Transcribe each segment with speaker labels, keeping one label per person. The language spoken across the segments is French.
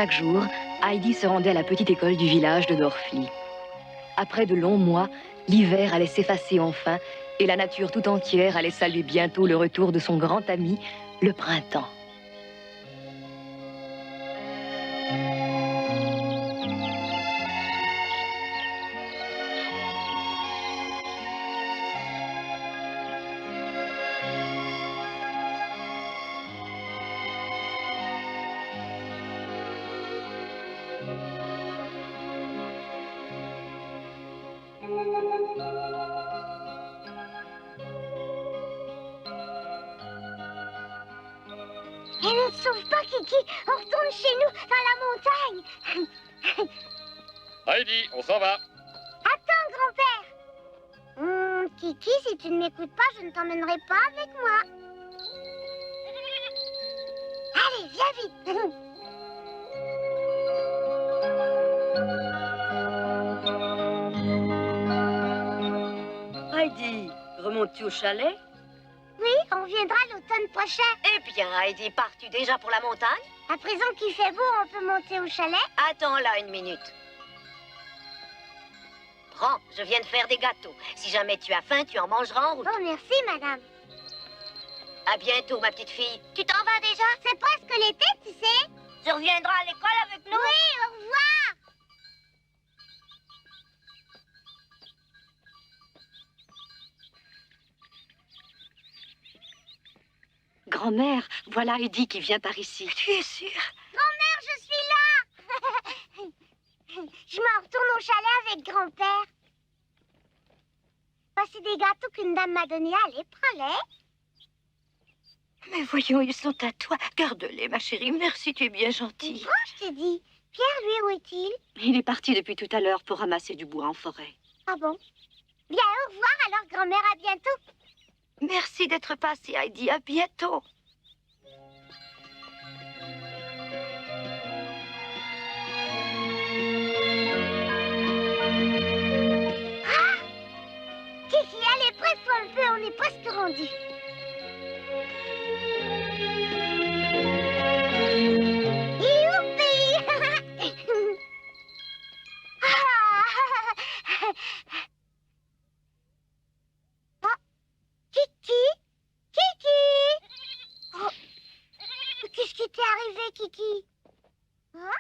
Speaker 1: Chaque jour, Heidi se rendait à la petite école du village de Dorfli. Après de longs mois, l'hiver allait s'effacer enfin et la nature tout entière allait saluer bientôt le retour de son grand ami, le printemps.
Speaker 2: Et ne te sauve pas, Kiki. On retourne chez nous, dans la montagne.
Speaker 3: Heidi, on s'en va.
Speaker 2: Attends, grand-père. Kiki, si tu ne m'écoutes pas, je ne t'emmènerai pas avec moi. Allez, viens vite.
Speaker 4: Heidi, remontes-tu au chalet?
Speaker 2: Oui, on viendra l'automne prochain.
Speaker 4: Eh bien, Heidi, pars-tu déjà pour la montagne?
Speaker 2: À présent qu'il fait beau, on peut monter au chalet.
Speaker 4: Attends là une minute. Prends, je viens de faire des gâteaux. Si jamais tu as faim, tu en mangeras en route.
Speaker 2: Oh, merci, madame.
Speaker 4: À bientôt, ma petite fille.
Speaker 2: Tu t'en vas déjà? C'est presque l'été, tu sais.
Speaker 4: Tu reviendras à l'école avec nous?
Speaker 2: Oui, au revoir.
Speaker 1: Grand-mère, voilà Heidi qui vient par ici.
Speaker 4: Tu es sûre?
Speaker 2: Grand-mère, je suis là. Je m'en retourne au chalet avec grand-père. Voici des gâteaux qu'une dame m'a donnés. Allez, prends-les.
Speaker 4: Mais voyons, ils sont à toi. Garde-les, ma chérie. Merci, tu es bien gentille.
Speaker 2: Prends, je t'ai dit. Pierre, lui, où est-il?
Speaker 1: Il est parti depuis tout à l'heure pour ramasser du bois en forêt.
Speaker 2: Ah bon? Bien, au revoir alors, grand-mère, à bientôt.
Speaker 4: Merci d'être passée, Heidi. À bientôt.
Speaker 2: Ah! Kiki, allez, presse-toi un peu, on est presque rendu. Youpi! Ah! Kiki? Kiki? Oh. Qu'est-ce qui t'est arrivé, Kiki? Hein?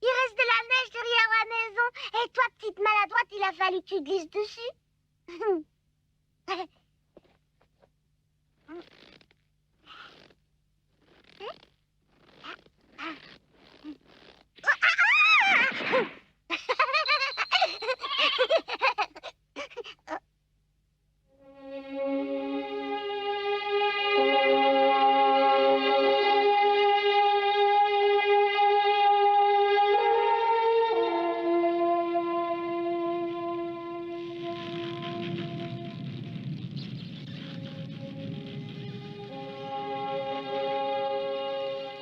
Speaker 2: Il reste de la neige derrière la maison. Et toi, petite maladroite, il a fallu que tu glisses dessus.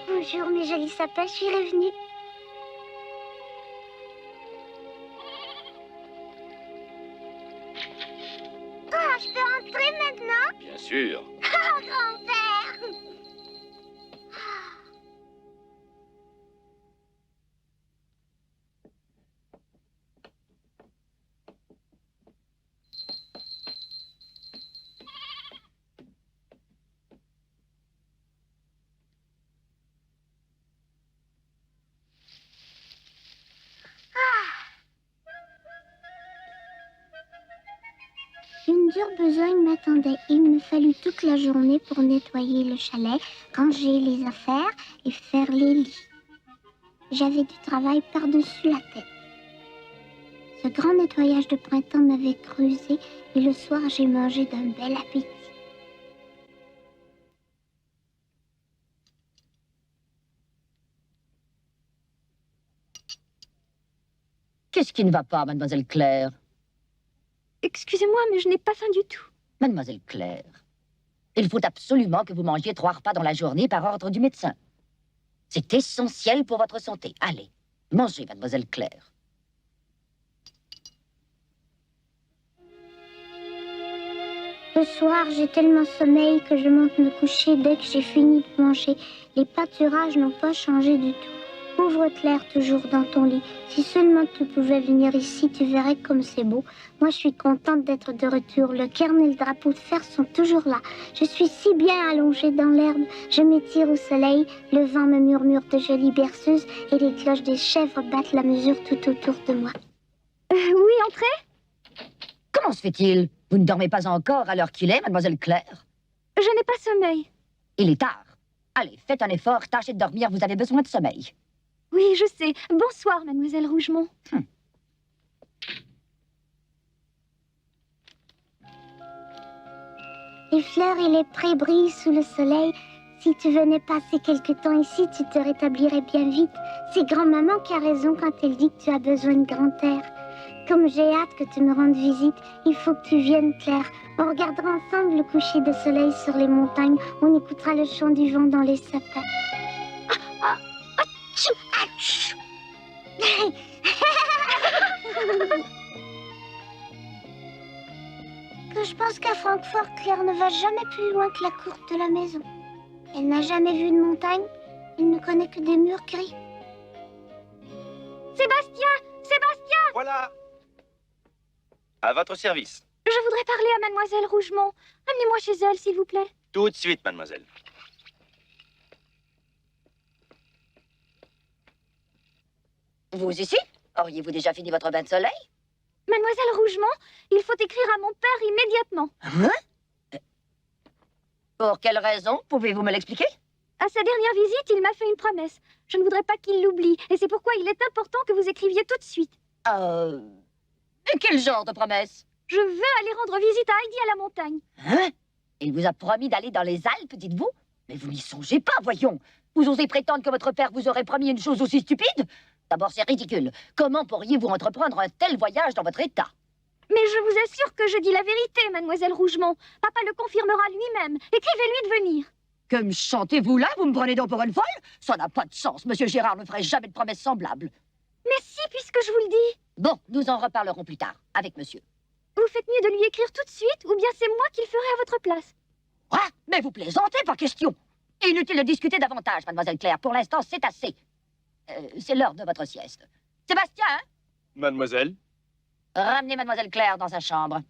Speaker 2: Bonjour, mes jolis sapins, je suis revenue. Oh, je peux rentrer maintenant?
Speaker 3: Bien sûr.
Speaker 2: Oh, grand-père! Une dure besogne m'attendait. Il me fallut toute la journée pour nettoyer le chalet, ranger les affaires et faire les lits. J'avais du travail par-dessus la tête. Ce grand nettoyage de printemps m'avait creusé et le soir j'ai mangé d'un bel appétit.
Speaker 5: Qu'est-ce qui ne va pas, mademoiselle Claire?
Speaker 1: Excusez-moi, mais je n'ai pas faim du tout.
Speaker 5: Mademoiselle Claire, il faut absolument que vous mangiez 3 repas dans la journée par ordre du médecin. C'est essentiel pour votre santé. Allez, mangez, mademoiselle Claire.
Speaker 2: Le soir, j'ai tellement sommeil que je monte me coucher dès que j'ai fini de manger. Les pâturages n'ont pas changé du tout. Pauvre Claire, toujours dans ton lit. Si seulement tu pouvais venir ici, tu verrais comme c'est beau. Moi, je suis contente d'être de retour. Le cairn et le drapeau de fer sont toujours là. Je suis si bien allongée dans l'herbe. Je m'étire au soleil. Le vent me murmure de jolies berceuses et les cloches des chèvres battent la mesure tout autour de moi. Oui, entrez.
Speaker 5: Comment se fait-il? Vous ne dormez pas encore à l'heure qu'il est, mademoiselle Claire?
Speaker 2: Je n'ai pas sommeil.
Speaker 5: Il est tard. Allez, faites un effort, tâchez de dormir, vous avez besoin de sommeil.
Speaker 2: Oui, je sais. Bonsoir, mademoiselle Rougemont. Les fleurs et les prés brillent sous le soleil. Si tu venais passer quelque temps ici, tu te rétablirais bien vite. C'est grand-maman qui a raison quand elle dit que tu as besoin de grand air. Comme j'ai hâte que tu me rendes visite, il faut que tu viennes, Claire. On regardera ensemble le coucher de soleil sur les montagnes. On écoutera le chant du vent dans les sapins. Que je pense qu'à Francfort, Claire ne va jamais plus loin que la cour de la maison. Elle n'a jamais vu de montagne. Elle ne connaît que des murs gris. Sébastien! Sébastien!
Speaker 6: Voilà. À votre service.
Speaker 2: Je voudrais parler à mademoiselle Rougemont. Amenez-moi chez elle, s'il vous plaît.
Speaker 6: Tout de suite, mademoiselle.
Speaker 5: Vous ici? Auriez-vous déjà fini votre bain de soleil?
Speaker 2: Mademoiselle Rougemont, il faut écrire à mon père immédiatement.
Speaker 5: Hein? Pour quelle raison? Pouvez-vous me l'expliquer?
Speaker 2: À sa dernière visite, il m'a fait une promesse. Je ne voudrais pas qu'il l'oublie, et c'est pourquoi il est important que vous écriviez tout de suite.
Speaker 5: Quel genre de promesse?
Speaker 2: Je veux aller rendre visite à Heidi à la montagne.
Speaker 5: Hein? Il vous a promis d'aller dans les Alpes, dites-vous? Mais vous n'y songez pas, voyons. Vous osez prétendre que votre père vous aurait promis une chose aussi stupide? D'abord, c'est ridicule. Comment pourriez-vous entreprendre un tel voyage dans votre état?
Speaker 2: Mais je vous assure que je dis la vérité, mademoiselle Rougemont. Papa le confirmera lui-même. Écrivez-lui de venir.
Speaker 5: Que me chantez-vous là? Vous me prenez donc pour une folle? Ça n'a pas de sens. Monsieur Gérard ne ferait jamais de promesses semblables.
Speaker 2: Mais si, puisque je vous le dis.
Speaker 5: Bon, nous en reparlerons plus tard, avec monsieur.
Speaker 2: Vous faites mieux de lui écrire tout de suite, ou bien c'est moi qui le ferai à votre place.
Speaker 5: Ah, mais vous plaisantez, pas question. Inutile de discuter davantage, mademoiselle Claire. Pour l'instant, c'est assez. C'est l'heure de votre sieste. Sébastien, hein?
Speaker 6: Mademoiselle.
Speaker 5: Ramenez mademoiselle Claire dans sa chambre.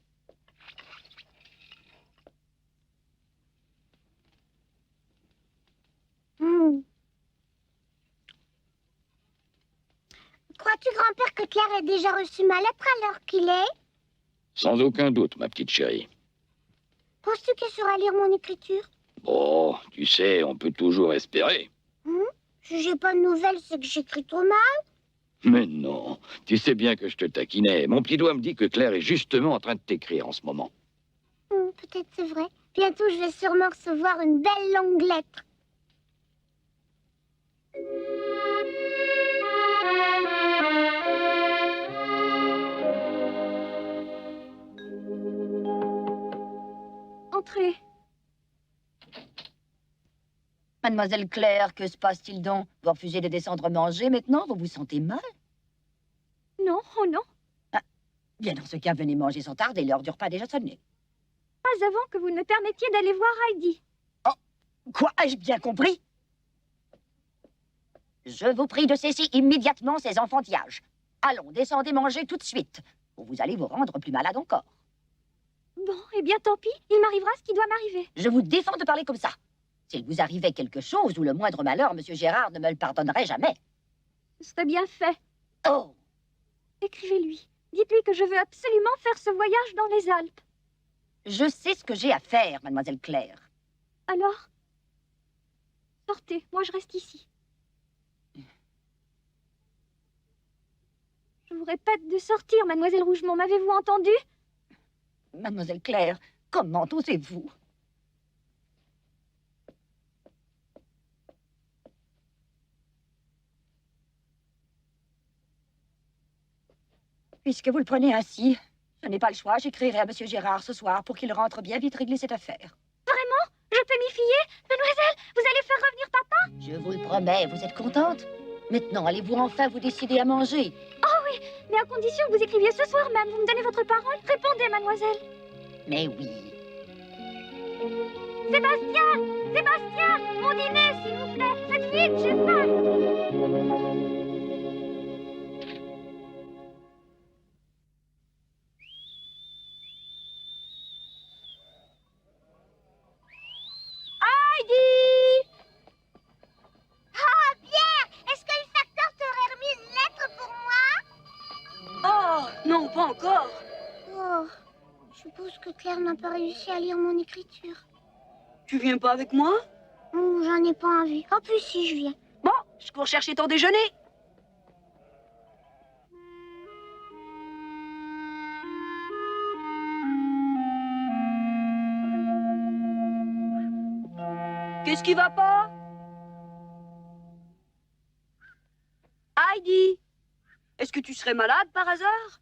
Speaker 2: Crois-tu, grand-père, que Claire ait déjà reçu ma lettre à l'heure qu'il est?
Speaker 3: Sans aucun doute, ma petite chérie.
Speaker 2: Penses-tu qu'elle saura lire mon écriture?
Speaker 3: Bon, tu sais, on peut toujours espérer.
Speaker 2: Si j'ai pas de nouvelles, c'est que j'écris trop mal.
Speaker 3: Mais non, tu sais bien que je te taquinais. Mon petit doigt me dit que Claire est justement en train de t'écrire en ce moment.
Speaker 2: Peut-être c'est vrai. Bientôt, je vais sûrement recevoir une belle longue lettre. Entrez.
Speaker 5: Mademoiselle Claire, que se passe-t-il donc? Vous refusez de descendre manger maintenant? Vous vous sentez mal?
Speaker 2: Non, oh non.
Speaker 5: Bien, dans ce cas, venez manger sans tarder. L'heure du repas a déjà sonné.
Speaker 2: Pas avant que vous ne me permettiez d'aller voir Heidi.
Speaker 5: Quoi? Ai-je bien compris? Je vous prie de cesser immédiatement ces enfantillages. Allons, descendez manger tout de suite, ou vous allez vous rendre plus malade encore.
Speaker 2: Bon, eh bien tant pis, il m'arrivera ce qui doit m'arriver.
Speaker 5: Je vous défends de parler comme ça. S'il vous arrivait quelque chose ou le moindre malheur, monsieur Gérard ne me le pardonnerait jamais.
Speaker 2: Ce serait bien fait.
Speaker 5: Oh!
Speaker 2: Écrivez-lui. Dites-lui que je veux absolument faire ce voyage dans les Alpes.
Speaker 5: Je sais ce que j'ai à faire, mademoiselle Claire.
Speaker 2: Alors, sortez, moi je reste ici. Je vous répète de sortir, mademoiselle Rougemont, m'avez-vous entendu?
Speaker 5: Mademoiselle Claire, comment osez-vous? Puisque vous le prenez ainsi, je n'ai pas le choix, j'écrirai à monsieur Gérard ce soir pour qu'il rentre bien vite régler cette affaire.
Speaker 2: Vraiment? Je peux m'y fier? Mademoiselle, vous allez faire revenir papa?
Speaker 5: Je vous le promets, vous êtes contente? Maintenant, allez-vous enfin vous décider à manger?
Speaker 2: Oh oui, mais à condition que vous écriviez ce soir même. Vous me donnez votre parole? Répondez, mademoiselle.
Speaker 5: Mais oui.
Speaker 2: Sébastien! Sébastien! Mon dîner, s'il vous plaît! Faites vite, j'ai faim!
Speaker 7: Non, pas encore.
Speaker 2: Oh, je suppose que Claire n'a pas réussi à lire mon écriture.
Speaker 7: Tu viens pas avec moi?
Speaker 2: Oh, j'en ai pas envie. En plus, si je viens.
Speaker 7: Bon, je cours chercher ton déjeuner. Qu'est-ce qui va pas? Heidi, est-ce que tu serais malade par hasard?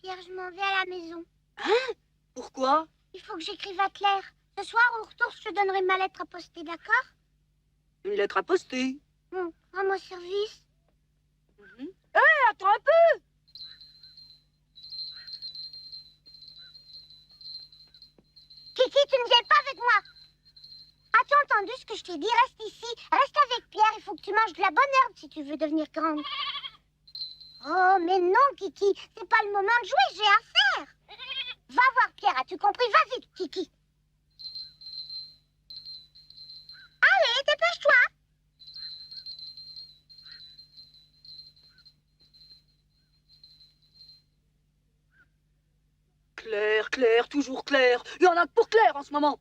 Speaker 2: Pierre, je m'en vais à la maison.
Speaker 7: Hein? Pourquoi?
Speaker 2: Il faut que j'écrive à Claire. Ce soir, au retour, je te donnerai ma lettre à poster, d'accord?
Speaker 7: Une lettre à poster.
Speaker 2: Bon, rends-moi service.
Speaker 7: Hé, attends un peu!
Speaker 2: Kiki, tu ne viens pas avec moi. As-tu entendu ce que je t'ai dit? Reste ici. Reste avec Pierre. Il faut que tu manges de la bonne herbe si tu veux devenir grande. Oh, mais non, Kiki. C'est pas le moment de jouer. J'ai à faire. Va voir Pierre. As-tu compris? Va vite, Kiki. Allez, dépêche-toi.
Speaker 7: Claire, Claire, toujours Claire. Il y en a que pour Claire en ce moment.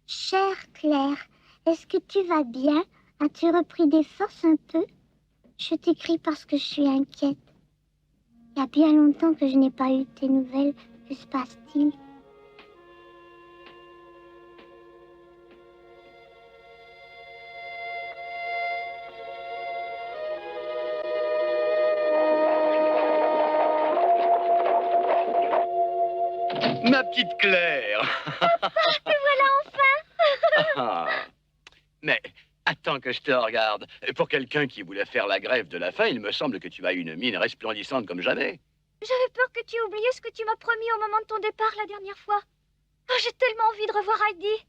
Speaker 2: Chère Claire, est-ce que tu vas bien? As-tu repris des forces un peu? Je t'écris parce que je suis inquiète. Il y a bien longtemps que je n'ai pas eu tes nouvelles. Que se passe-t-il?
Speaker 3: Ma petite Claire.
Speaker 2: Te voilà enfin.
Speaker 3: Ah. Mais attends que je te regarde. Pour quelqu'un qui voulait faire la grève de la faim, il me semble que tu as une mine resplendissante comme jamais.
Speaker 2: J'avais peur que tu aies oublié ce que tu m'as promis au moment de ton départ la dernière fois. Oh, j'ai tellement envie de revoir Heidi.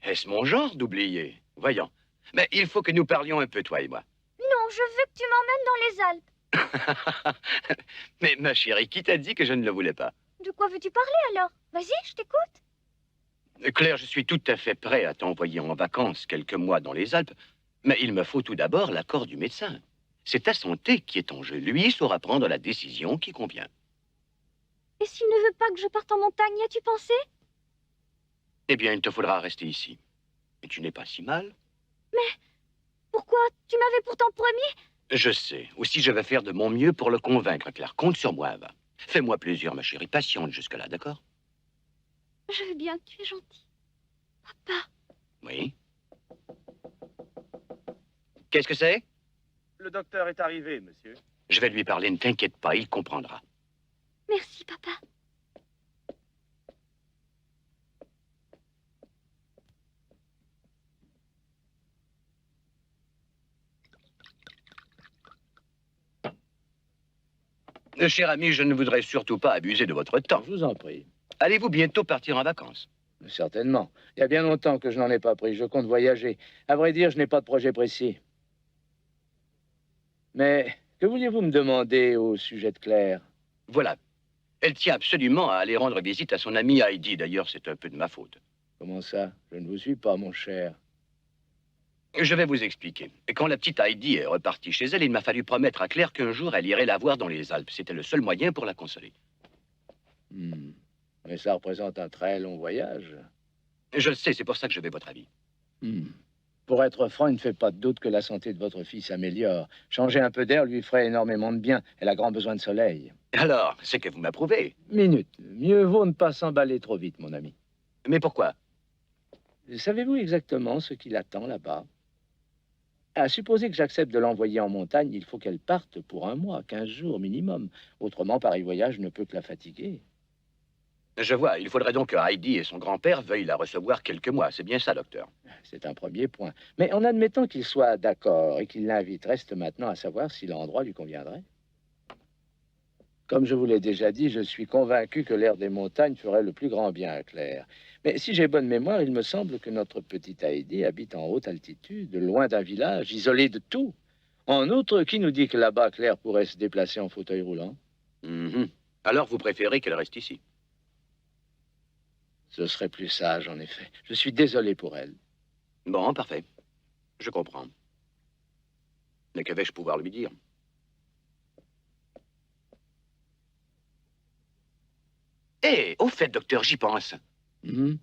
Speaker 3: Est-ce mon genre d'oublier? Voyons. Mais il faut que nous parlions un peu, toi et moi.
Speaker 2: Non, je veux que tu m'emmènes dans les Alpes.
Speaker 3: Mais ma chérie, qui t'a dit que je ne le voulais pas?
Speaker 2: De quoi veux-tu parler alors? Vas-y, je t'écoute.
Speaker 3: Claire, je suis tout à fait prêt à t'envoyer en vacances quelques mois dans les Alpes, mais il me faut tout d'abord l'accord du médecin. C'est ta santé qui est en jeu. Lui saura prendre la décision qui convient.
Speaker 2: Et s'il ne veut pas que je parte en montagne, y as-tu pensé?
Speaker 3: Eh bien, il te faudra rester ici. Et tu n'es pas si mal.
Speaker 2: Pourquoi? Tu m'avais pourtant promis.
Speaker 3: Je sais. Aussi, je vais faire de mon mieux pour le convaincre, Claire. Compte sur moi, va. Fais-moi plaisir, ma chérie. Patiente jusque-là, d'accord?
Speaker 2: Je veux bien, tu es gentil. Papa.
Speaker 3: Oui. Qu'est-ce que c'est?
Speaker 6: Le docteur est arrivé, monsieur.
Speaker 3: Je vais lui parler, ne t'inquiète pas, il comprendra.
Speaker 2: Merci, papa.
Speaker 3: Cher ami, je ne voudrais surtout pas abuser de votre temps.
Speaker 8: Je vous en prie.
Speaker 3: Allez-vous bientôt partir en vacances?
Speaker 8: Certainement. Il y a bien longtemps que je n'en ai pas pris. Je compte voyager. À vrai dire, je n'ai pas de projet précis. Mais que vouliez-vous me demander au sujet de Claire?
Speaker 3: Voilà. Elle tient absolument à aller rendre visite à son amie Heidi. D'ailleurs, c'est un peu de ma faute.
Speaker 8: Comment ça? Je ne vous suis pas, mon cher.
Speaker 3: Je vais vous expliquer. Quand la petite Heidi est repartie chez elle, il m'a fallu promettre à Claire qu'un jour, elle irait la voir dans les Alpes. C'était le seul moyen pour la consoler.
Speaker 8: Mais ça représente un très long voyage.
Speaker 3: Je le sais, c'est pour ça que je veux votre avis.
Speaker 8: Pour être franc, il ne fait pas de doute que la santé de votre fille s'améliore. Changer un peu d'air lui ferait énormément de bien. Elle a grand besoin de soleil.
Speaker 3: Alors, c'est que vous m'approuvez.
Speaker 8: Minute. Mieux vaut ne pas s'emballer trop vite, mon ami.
Speaker 3: Mais pourquoi?
Speaker 8: Savez-vous exactement ce qui l'attend là-bas? À supposer que j'accepte de l'envoyer en montagne, il faut qu'elle parte pour 1 mois, 15 jours minimum. Autrement, pareil voyage ne peut que la fatiguer.
Speaker 3: Je vois, il faudrait donc que Heidi et son grand-père veuillent la recevoir quelques mois. C'est bien ça, docteur?
Speaker 8: C'est un premier point. Mais en admettant qu'il soit d'accord et qu'il l'invite, reste maintenant à savoir si l'endroit lui conviendrait. Comme je vous l'ai déjà dit, je suis convaincu que l'air des montagnes ferait le plus grand bien à Claire. Mais si j'ai bonne mémoire, il me semble que notre petite Heidi habite en haute altitude, loin d'un village, isolé de tout. En outre, qui nous dit que là-bas, Claire pourrait se déplacer en fauteuil roulant?
Speaker 3: Alors vous préférez qu'elle reste ici?
Speaker 8: Ce serait plus sage, en effet. Je suis désolé pour elle.
Speaker 3: Bon, parfait. Je comprends. Mais que vais-je pouvoir lui dire? Eh, au fait, docteur, j'y pense.
Speaker 8: Mhm.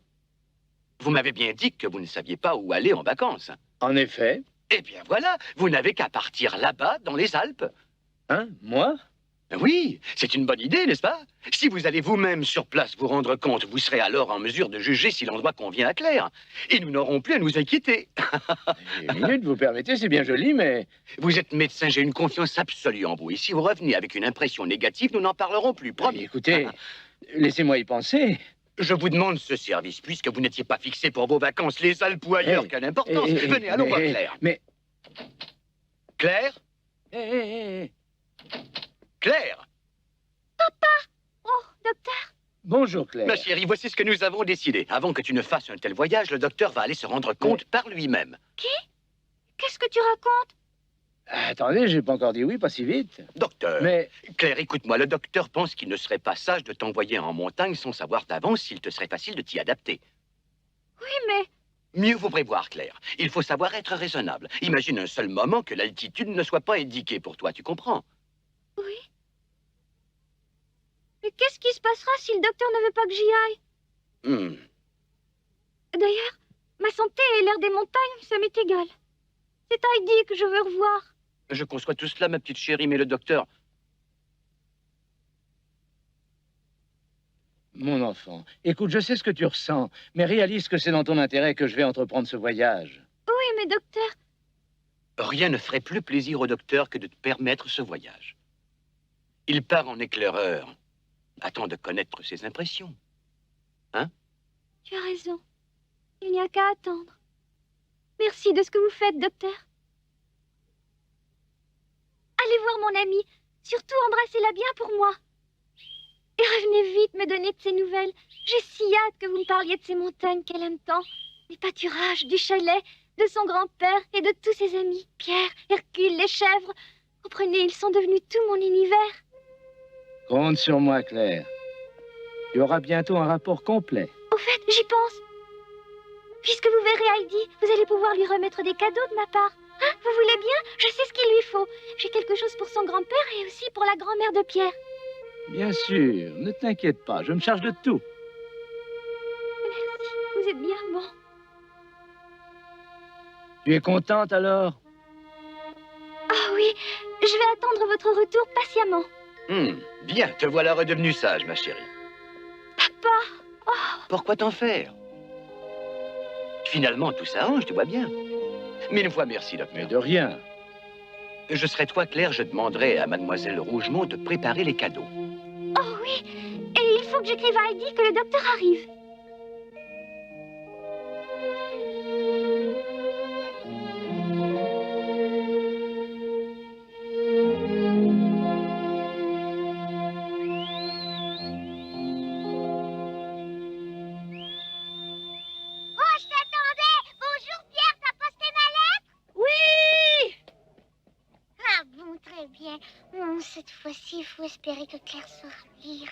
Speaker 3: Vous m'avez bien dit que vous ne saviez pas où aller en vacances.
Speaker 8: En effet.
Speaker 3: Eh bien voilà, vous n'avez qu'à partir là-bas, dans les Alpes.
Speaker 8: Hein? Moi?
Speaker 3: Oui, c'est une bonne idée, n'est-ce pas? Si vous allez vous-même sur place vous rendre compte, vous serez alors en mesure de juger si l'endroit convient à Claire. Et nous n'aurons plus à nous inquiéter.
Speaker 8: Une minute, vous permettez, c'est bien joli, mais...
Speaker 3: Vous êtes médecin, j'ai une confiance absolue en vous. Et si vous revenez avec une impression négative, nous n'en parlerons plus, promis.
Speaker 8: Écoutez, laissez-moi y penser.
Speaker 3: Je vous demande ce service, puisque vous n'étiez pas fixé pour vos vacances, les Alpes ou ailleurs, quelle importance. Venez, allons voir Claire.
Speaker 8: Mais...
Speaker 3: Claire? Claire?
Speaker 2: Oh, docteur.
Speaker 8: Bonjour, Claire.
Speaker 3: Ma chérie, voici ce que nous avons décidé. Avant que tu ne fasses un tel voyage, le docteur va aller se rendre compte par lui-même.
Speaker 2: Qu'est-ce que tu racontes?
Speaker 8: Attendez, j'ai pas encore dit oui, pas si vite.
Speaker 3: Docteur,
Speaker 8: Mais...
Speaker 3: Claire, écoute-moi, le docteur pense qu'il ne serait pas sage de t'envoyer en montagne sans savoir d'avance s'il te serait facile de t'y adapter.
Speaker 2: Oui, mais...
Speaker 3: Mieux vaut prévoir, Claire. Il faut savoir être raisonnable. Imagine un seul moment que l'altitude ne soit pas indiquée pour toi, tu comprends?
Speaker 2: Oui. Mais qu'est-ce qui se passera si le docteur ne veut pas que j'y aille? D'ailleurs, ma santé et l'air des montagnes, ça m'est égal. C'est Heidi que je veux revoir.
Speaker 3: Je conçois tout cela, ma petite chérie, mais le docteur...
Speaker 8: Mon enfant, écoute, je sais ce que tu ressens, mais réalise que c'est dans ton intérêt que je vais entreprendre ce voyage.
Speaker 2: Oui, mais docteur...
Speaker 3: Rien ne ferait plus plaisir au docteur que de te permettre ce voyage. Il part en éclaireur. Attends de connaître ses impressions. Hein?
Speaker 2: Tu as raison. Il n'y a qu'à attendre. Merci de ce que vous faites, docteur. Allez voir mon amie. Surtout embrassez-la bien pour moi. Et revenez vite me donner de ses nouvelles. J'ai si hâte que vous me parliez de ces montagnes qu'elle aime tant. Des pâturages, du chalet, de son grand-père et de tous ses amis. Pierre, Hercule, les chèvres. Comprenez, ils sont devenus tout mon univers.
Speaker 8: Compte sur moi, Claire. Tu auras bientôt un rapport complet.
Speaker 2: Au fait, j'y pense. Puisque vous verrez Heidi, vous allez pouvoir lui remettre des cadeaux de ma part. Hein, vous voulez bien? Je sais ce qu'il lui faut. J'ai quelque chose pour son grand-père et aussi pour la grand-mère de Pierre.
Speaker 8: Bien sûr, ne t'inquiète pas, je me charge de tout.
Speaker 2: Merci, vous êtes bien bon.
Speaker 8: Tu es contente alors?
Speaker 2: Ah oui, je vais attendre votre retour patiemment.
Speaker 3: Bien, te voilà redevenue sage, ma chérie.
Speaker 2: Papa! Oh.
Speaker 3: Pourquoi t'en faire? Finalement, tout s'arrange, tu vois bien. Mille fois merci, docteur.
Speaker 8: Mais de rien.
Speaker 3: Je serai toi, Claire, je demanderai à mademoiselle Rougemont de préparer les cadeaux.
Speaker 2: Oh oui, et il faut que j'écrive à Heidi que le docteur arrive. Cette fois-ci, il faut espérer que Claire saura lire.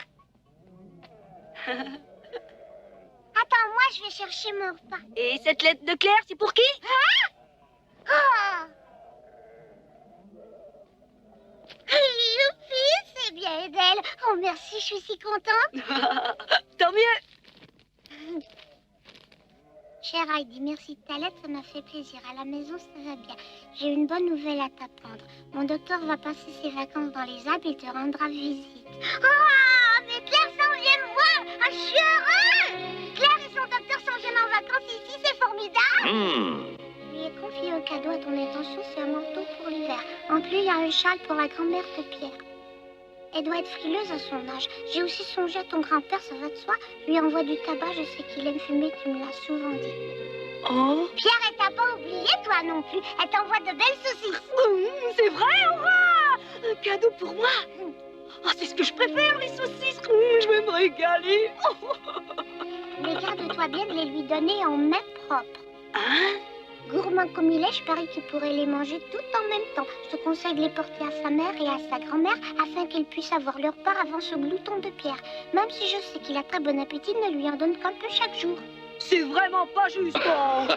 Speaker 2: Attends, moi, je vais chercher mon repas.
Speaker 7: Et cette lettre de Claire, c'est pour qui?
Speaker 2: Oh! Youpi, c'est bien d'elle. Oh, merci, je suis si contente.
Speaker 7: Tant mieux.
Speaker 2: Chère Heidi, merci de ta lettre, ça m'a fait plaisir. À la maison, ça va bien. J'ai une bonne nouvelle à t'apprendre. Mon docteur va passer ses vacances dans les Alpes et te rendra visite. Oh, mais Claire s'en vient me voir. Ah, je suis heureux. Claire et son docteur s'en viennent en vacances ici, c'est formidable. Lui ai confié un cadeau à ton intention, c'est un manteau pour l'hiver. En plus, il y a un châle pour la grand-mère de Pierre. Elle doit être frileuse à son âge. J'ai aussi songé à ton grand-père, ça va de soi. Je lui envoie du tabac, je sais qu'il aime fumer, tu me l'as souvent dit.
Speaker 7: Oh.
Speaker 2: Pierre, elle t'a pas oublié, toi non plus. Elle t'envoie de belles saucisses.
Speaker 7: C'est vrai, hurrah! Un cadeau pour moi. Oh, c'est ce que je préfère, les saucisses. Je vais me régaler.
Speaker 2: Mais garde-toi bien de les lui donner en main propre.
Speaker 7: Hein?
Speaker 2: Gourmand comme il est, je parie qu'il pourrait les manger tout en même temps. Je te conseille de les porter à sa mère et à sa grand-mère afin qu'ils puissent avoir leur part avant ce glouton de pierre. Même si je sais qu'il a très bon appétit, ne lui en donne qu'un peu chaque jour.
Speaker 7: C'est vraiment pas juste, oh.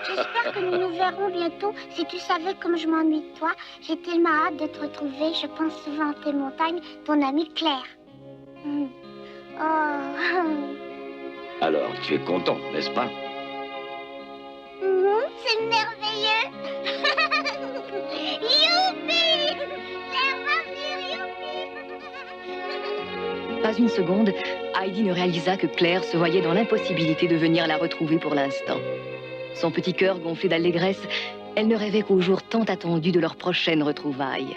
Speaker 2: J'espère que nous nous verrons bientôt. Si tu savais comme je m'ennuie de toi, j'ai tellement hâte de te retrouver. Je pense souvent à tes montagnes, ton amie Claire. Oh.
Speaker 9: Alors, tu es content, n'est-ce pas?
Speaker 2: C'est merveilleux. Youpi! Claire va venir, youpi!
Speaker 1: Pas une seconde, Heidi ne réalisa que Claire se voyait dans l'impossibilité de venir la retrouver pour l'instant. Son petit cœur gonflé d'allégresse, elle ne rêvait qu'au jour tant attendu de leur prochaine retrouvaille.